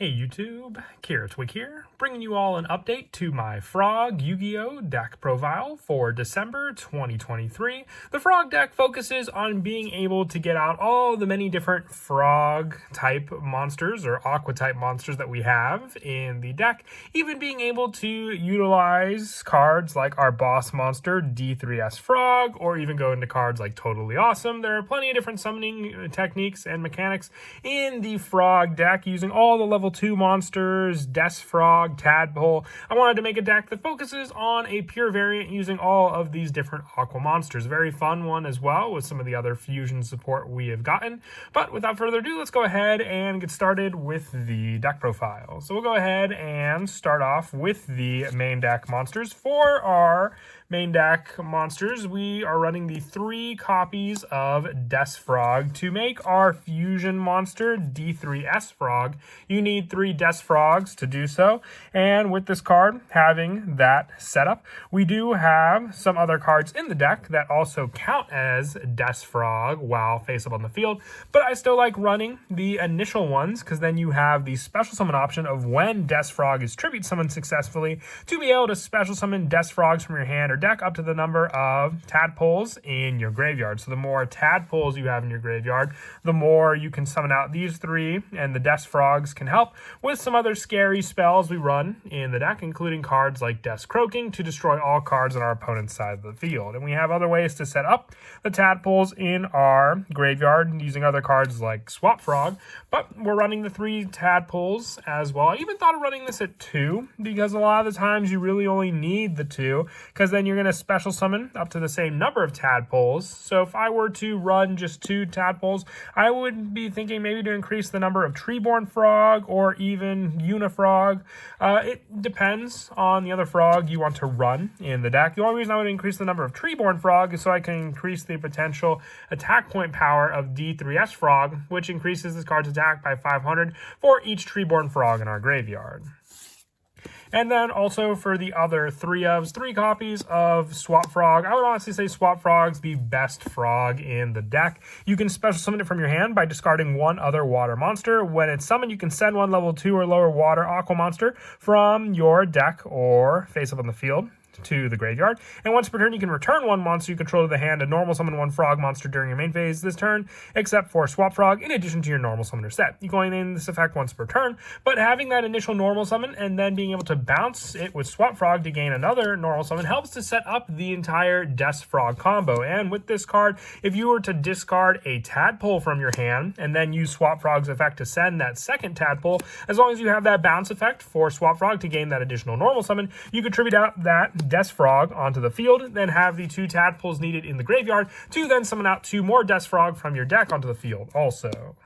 Hey YouTube, Twig here, bringing you all an update to my Frog Yu-Gi-Oh! Deck profile for December 2023. The Frog deck focuses on being able to get out all the many different Frog-type monsters or Aqua-type monsters that we have in the deck, even being able to utilize cards like our boss monster, D3S Frog, or even go into cards like Totally Awesome. There are plenty of different summoning techniques and mechanics in the Frog deck using all the level 2 monsters, Des Frog, Tadpole. I wanted to make a deck that focuses on a pure variant using all of these different Aqua monsters. Very fun one as well with some of the other fusion support we have gotten. But without further ado, let's go ahead and get started with the deck profile. So we'll go ahead and start off with the main deck monsters. For our main deck monsters, we are running the 3 copies of Des Frog. To make our fusion monster, D3S Frog, you need 3 Des Frogs to do so. And with this card having that setup, we do have some other cards in the deck that also count as Des Frog while face up on the field. But I still like running the initial ones because then you have the special summon option of when Des Frog is tribute summoned successfully to be able to special summon Des Frogs from your hand or deck up to the number of tadpoles in your graveyard. So the more tadpoles you have in your graveyard, the more you can summon out these 3, and the Des Frogs can help with some other scary spells we run in the deck, including cards like Des Croaking to destroy all cards on our opponent's side of the field. And we have other ways to set up the tadpoles in our graveyard using other cards like Swap Frog, but we're running the 3 tadpoles as well. I even thought of running this at 2 because a lot of the times you really only need the 2 because then you're going to special summon up to the same number of tadpoles. So if I were to run just 2 tadpoles, I would be thinking maybe to increase the number of Treeborn Frog or even Unifrog. It depends on the other frog you want to run in the deck. The only reason I would increase the number of Treeborn Frog is so I can increase the potential attack point power of D3S Frog, which increases this card's attack by 500 for each Treeborn Frog in our graveyard. And then also for the other 3 copies of Swap Frog. I would honestly say Swap Frog's the best frog in the deck. You can special summon it from your hand by discarding 1 other water monster. When it's summoned, you can send 1 level 2 or lower water aqua monster from your deck or face up on the field to the graveyard. And once per turn, you can return 1 monster you control to the hand and normal summon 1 frog monster during your main phase this turn, except for Swap Frog, in addition to your normal summoner set. You can only name this effect once per turn, but having that initial normal summon and then being able to bounce it with Swap Frog to gain another normal summon helps to set up the entire Des Frog combo. And with this card, if you were to discard a tadpole from your hand and then use Swap Frog's effect to send that second tadpole, as long as you have that bounce effect for Swap Frog to gain that additional normal summon, you could tribute out that Des Frog onto the field, then have the 2 tadpoles needed in the graveyard to then summon out 2 more Des Frog from your deck onto the field also.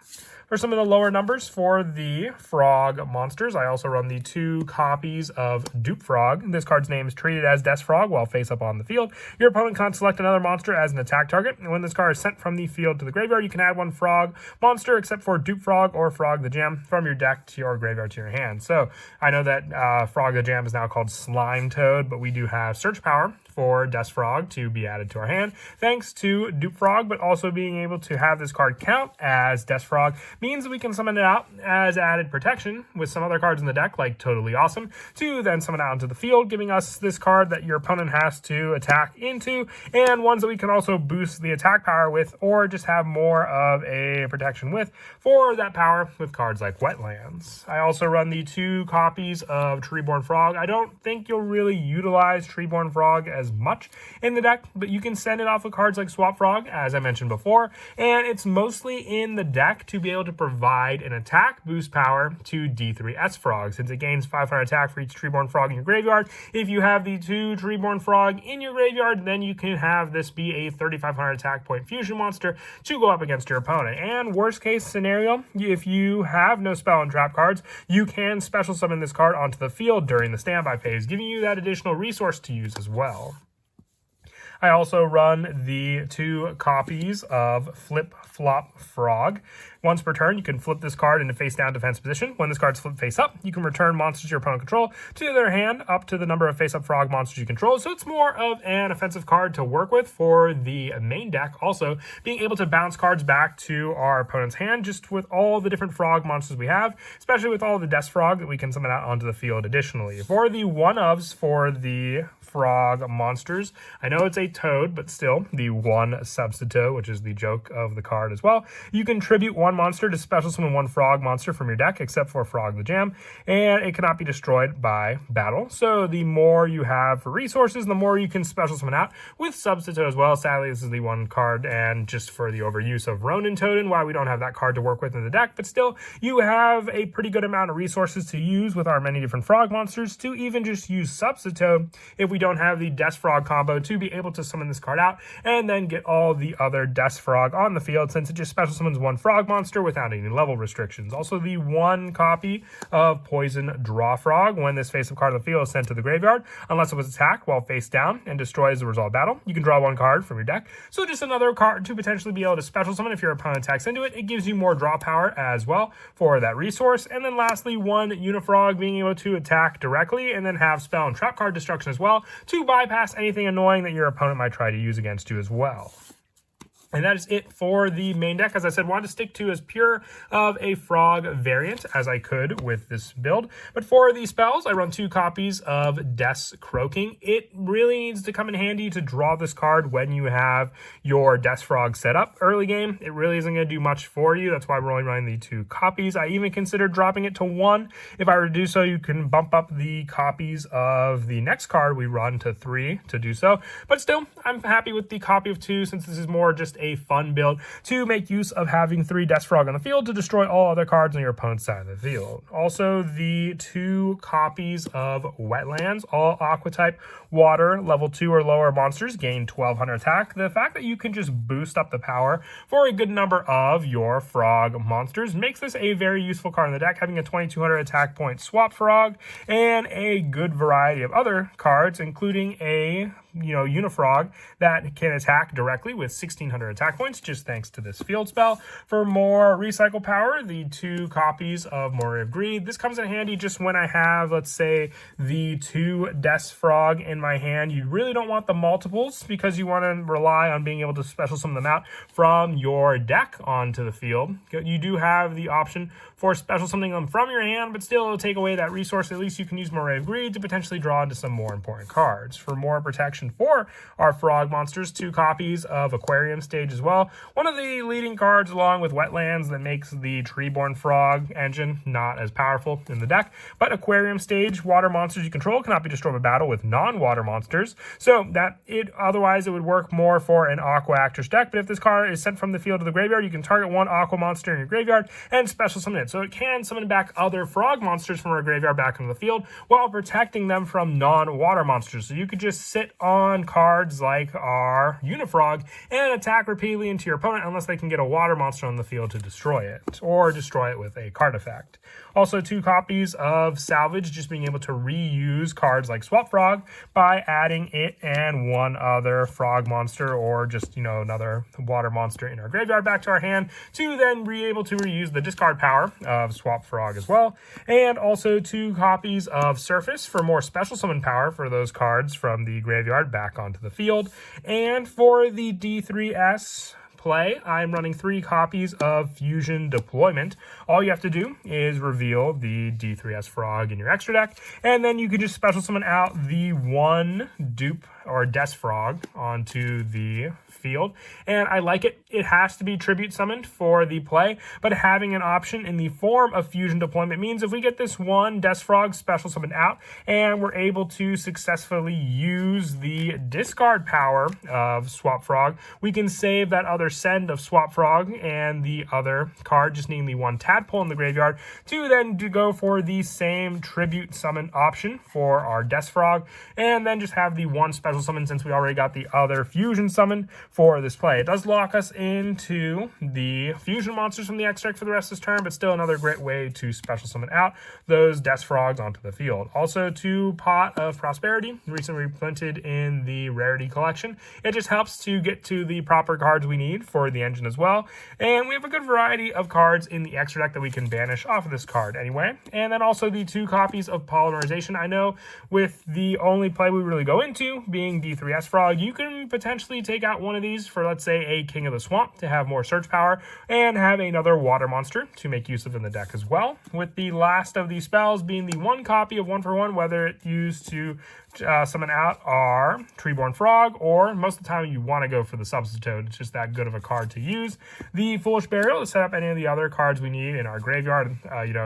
For some of the lower numbers for the frog monsters, I also run the 2 copies of Dupe Frog. This card's name is treated as Des Frog while face up on the field. Your opponent can't select another monster as an attack target, and when this card is sent from the field to the graveyard, you can add 1 frog monster except for Dupe Frog or Frog the Gem from your deck to your graveyard to your hand. So I know that Frog the Gem is now called Slime Toad, but we do have search power for Des Frog to be added to our hand, thanks to Dupe Frog, but also being able to have this card count as Des Frog means we can summon it out as added protection with some other cards in the deck, like Totally Awesome, to then summon out into the field, giving us this card that your opponent has to attack into, and ones that we can also boost the attack power with, or just have more of a protection with for that power with cards like Wetlands. I also run the 2 copies of Treeborn Frog. I don't think you'll really utilize Treeborn Frog as much in the deck, but you can send it off with cards like Swap Frog, as I mentioned before, and it's mostly in the deck to be able to provide an attack boost power to D3S Frog, since it gains 500 attack for each Treeborn Frog in your graveyard. If you have the 2 Treeborn Frog in your graveyard, then you can have this be a 3,500 attack point fusion monster to go up against your opponent. And worst case scenario, if you have no spell and trap cards, you can special summon this card onto the field during the standby phase, giving you that additional resource to use as well. I also run the 2 copies of Flip Flop Frog. Once per turn, you can flip this card into face down defense position. When this card's flipped face up, you can return monsters your opponent control to their hand up to the number of face up frog monsters you control. So it's more of an offensive card to work with for the main deck. Also, being able to bounce cards back to our opponent's hand just with all the different frog monsters we have, especially with all the Death Frog that we can summon out onto the field additionally. For the one-ofs for the frog monsters, I know it's a toad, but still the one substitute, which is the joke of the card as well. You can tribute one monster to special summon one frog monster from your deck, except for Frog the Jam, and it cannot be destroyed by battle. So the more you have for resources, the more you can special summon out with substitute as well. Sadly, this is the one card, and just for the overuse of Ronin Totem, why we don't have that card to work with in the deck, but still, you have a pretty good amount of resources to use with our many different frog monsters to even just use substitute if we don't have the Death Frog combo to be able to summon this card out and then get all the other Death Frog on the field, since it just special summons one frog monster without any level restrictions. Also, the one copy of Poison Draw Frog, when this face-up card on the field is sent to the graveyard, unless it was attacked while face down and destroyed as a result of battle, you can draw one card from your deck. So just another card to potentially be able to special summon if your opponent attacks into it. It gives you more draw power as well for that resource. And then lastly, one Unifrog being able to attack directly and then have spell and trap card destruction as well to bypass anything annoying that your opponent might try to use against you as well. And that is it for the main deck. As I said, wanted to stick to as pure of a frog variant as I could with this build. But for the spells, I run 2 copies of Death's Croaking. It really needs to come in handy to draw this card when you have your Death Frog set up. Early game, it really isn't going to do much for you. That's why we're only running the 2 copies. I even considered dropping it to 1. If I were to do so, you can bump up the copies of the next card we run to 3 to do so. But still, I'm happy with the copy of 2, since this is more just a fun build to make use of having 3 Death Frog on the field to destroy all other cards on your opponent's side of the field. Also, the 2 copies of Wetlands, all Aqua type water level 2 or lower monsters gain 1200 attack. The fact that you can just boost up the power for a good number of your frog monsters makes this a very useful card in the deck, having a 2200 attack point swap frog and a good variety of other cards, including a Unifrog that can attack directly with 1600 attack points, just thanks to this field spell. For more recycle power, the 2 copies of Moray of Greed. This comes in handy just when I have, let's say, the 2 Death Frog in my hand. You really don't want the multiples because you want to rely on being able to special summon them out from your deck onto the field. You do have the option for special summoning them from your hand, but still it'll take away that resource. At least you can use Moray of Greed to potentially draw into some more important cards. For more protection for our frog monsters, 2 copies of Aquarium Stage as well. One of the leading cards along with Wetlands that makes the Treeborn Frog engine not as powerful in the deck. But Aquarium Stage, water monsters you control cannot be destroyed by battle with non-water monsters. So that otherwise it would work more for an Aqua Actress deck. But if this card is sent from the field to the graveyard, you can target one Aqua monster in your graveyard and special summon it. So it can summon back other frog monsters from our graveyard back into the field while protecting them from non-water monsters. So you could just sit on cards like our Unifrog and attack repeatedly into your opponent unless they can get a water monster on the field to destroy it, or destroy it with a card effect. Also, 2 copies of Salvage, just being able to reuse cards like Swap Frog by adding it and one other frog monster or just, another water monster in our graveyard back to our hand to then be able to reuse the discard power of Swap Frog as well. And also 2 copies of Surface for more special summon power for those cards from the graveyard back onto the field. And for the D3S play, I'm running 3 copies of Fusion Deployment. All you have to do is reveal the D3S Frog in your extra deck, and then you can just special summon out the 1 dupe or Death Frog onto the field. And I like it. It has to be tribute summoned for the play, but having an option in the form of Fusion Deployment means if we get this 1 Death Frog special summoned out and we're able to successfully use the discard power of Swap Frog, we can save that other send of Swap Frog and the other card, just needing the 1 Tadpole in the graveyard, to then go for the same tribute summon option for our Death Frog, and then just have the 1 special summon since we already got the other fusion summon for this play. It does lock us into the fusion monsters from the extract for the rest of this turn, but still another great way to special summon out those Death Frogs onto the field. Also, 2 Pot of Prosperity, recently reprinted in the Rarity Collection. It just helps to get to the proper cards we need speed for the engine as well. And we have a good variety of cards in the extra deck that we can banish off of this card anyway. And then also the 2 copies of Polymerization. I know with the only play we really go into being D3S Frog, you can potentially take out one of these for, let's say, a King of the Swamp to have more search power and have another water monster to make use of in the deck as well. With the last of these spells being the 1 copy of 1/1, whether it's used to summon out our Treeborn Frog, or most of the time you want to go for the Substitute. It's just that good of a card to use. The Foolish Burial to set up any of the other cards we need in our graveyard,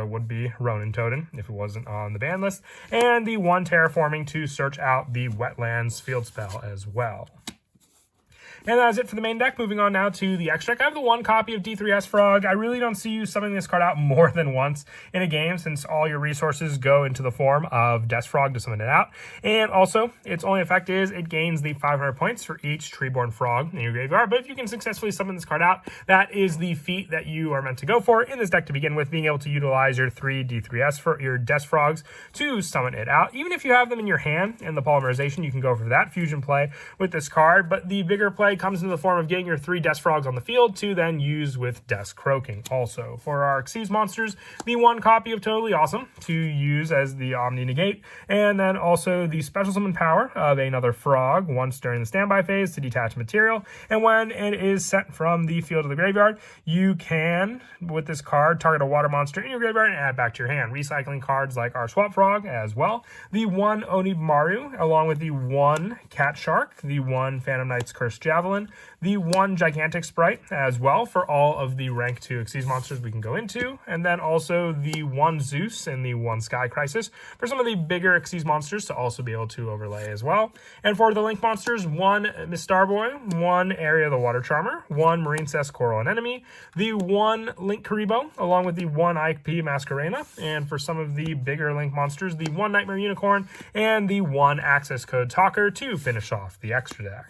would be Ronin Totem if it wasn't on the ban list, and the 1 Terraforming to search out the Wetlands field spell as well. And that is it for the main deck. Moving on now to the extra deck. I have the 1 copy of D3S Frog. I really don't see you summoning this card out more than once in a game, since all your resources go into the form of Death Frog to summon it out. And also, its only effect is it gains the 500 points for each Treeborn Frog in your graveyard. But if you can successfully summon this card out, that is the feat that you are meant to go for in this deck to begin with, being able to utilize your 3 D3S for your Death Frogs to summon it out. Even if you have them in your hand in the Polymerization, you can go for that fusion play with this card. But the bigger play comes in the form of getting your 3 Death Frogs on the field to then use with Death Croaking. Also, for our Xyz monsters, the 1 copy of Totally Awesome to use as the Omni Negate, and then also the special summon power of another frog once during the standby phase to detach material. And when it is sent from the field to the graveyard, you can, with this card, target a water monster in your graveyard and add back to your hand, recycling cards like our Swap Frog as well. The 1 Onimaru, along with the 1 Cat Shark, the 1 Phantom Knight's Cursed Javelin, the 1 Gigantic Sprite as well for all of the rank 2 Xyz monsters we can go into, and then also the 1 Zeus and the 1 Sky Crisis for some of the bigger Xyz monsters to also be able to overlay as well. And for the Link monsters, 1 Miss Starboy, 1 Area the Water Charmer, 1 Marine Cess Coral Anemone, the 1 Link Karibo, along with the 1 IP Masquerena, and for some of the bigger Link monsters, the 1 Nightmare Unicorn, and the 1 Access Code Talker to finish off the extra deck.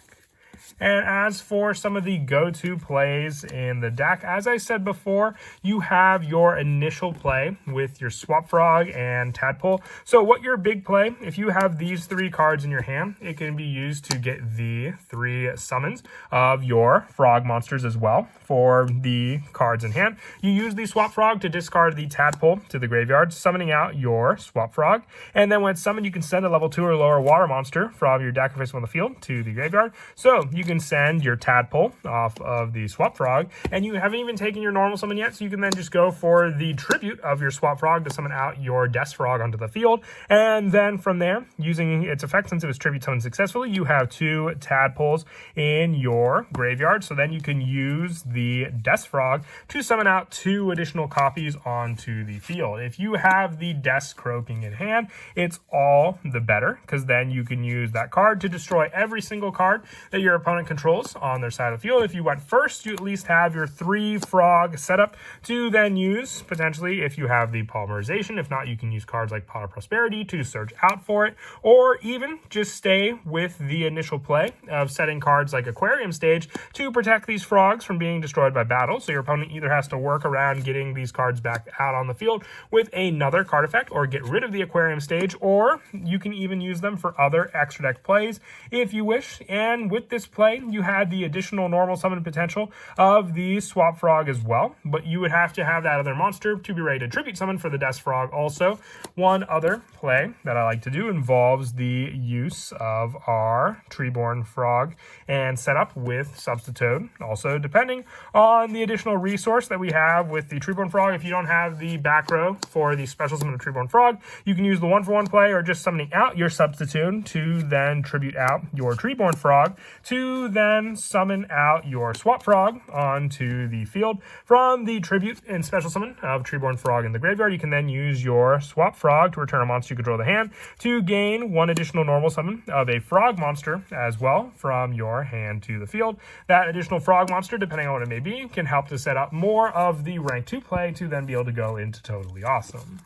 And as for some of the go-to plays in the deck, as I said before, you have your initial play with your Swap Frog and Tadpole. So what your big play, if you have these 3 cards in your hand, it can be used to get the 3 summons of your frog monsters as well for the cards in hand. You use the Swap Frog to discard the Tadpole to the graveyard, summoning out your Swap Frog. And then when it's summoned, you can send a level 2 or lower water monster from your deck face on the field to the graveyard. So you can send your Tadpole off of the Swap Frog, and you haven't even taken your normal summon yet, so you can then just go for the tribute of your Swap Frog to summon out your Death Frog onto the field. And then from there, using its effect, since it was tribute summoned successfully, you have 2 Tadpoles in your graveyard, so then you can use the Death Frog to summon out 2 additional copies onto the field. If you have the Death Croaking in hand, it's all the better, because then you can use that card to destroy every single card that your opponent controls on their side of the field. If you went first, you at least have your 3 frog setup to then use potentially if you have the Polymerization. If not, you can use cards like Pot of Prosperity to search out for it, or even just stay with the initial play of setting cards like Aquarium Stage to protect these frogs from being destroyed by battle. So your opponent either has to work around getting these cards back out on the field with another card effect, or get rid of the Aquarium Stage, or you can even use them for other extra deck plays if you wish. And with this play, you had the additional normal summon potential of the Swap Frog as well, but you would have to have that other monster to be ready to tribute summon for the Death Frog also. One other play that I like to do involves the use of our Treeborn Frog and setup with Substitute. Also, depending on the additional resource that we have with the Treeborn Frog, if you don't have the back row for the special summon of Treeborn Frog, you can use the 1-for-1 play or just summoning out your Substitute to then tribute out your Treeborn Frog to then summon out your Swap Frog onto the field. From the tribute and special summon of Treeborn Frog in the graveyard, you can then use your Swap Frog to return a monster you control the hand to gain 1 additional normal summon of a frog monster as well from your hand to the field. That additional frog monster, depending on what it may be, can help to set up more of the rank 2 play to then be able to go into Totally Awesome.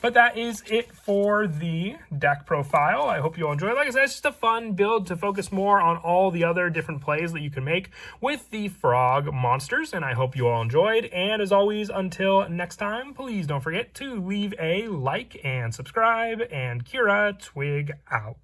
But that is it for the deck profile. I hope you all enjoy it. Like I said, it's just a fun build to focus more on all the other different plays that you can make with the frog monsters, and I hope you all enjoyed. And as always, until next time, please don't forget to leave a like and subscribe, and Kira Twig out.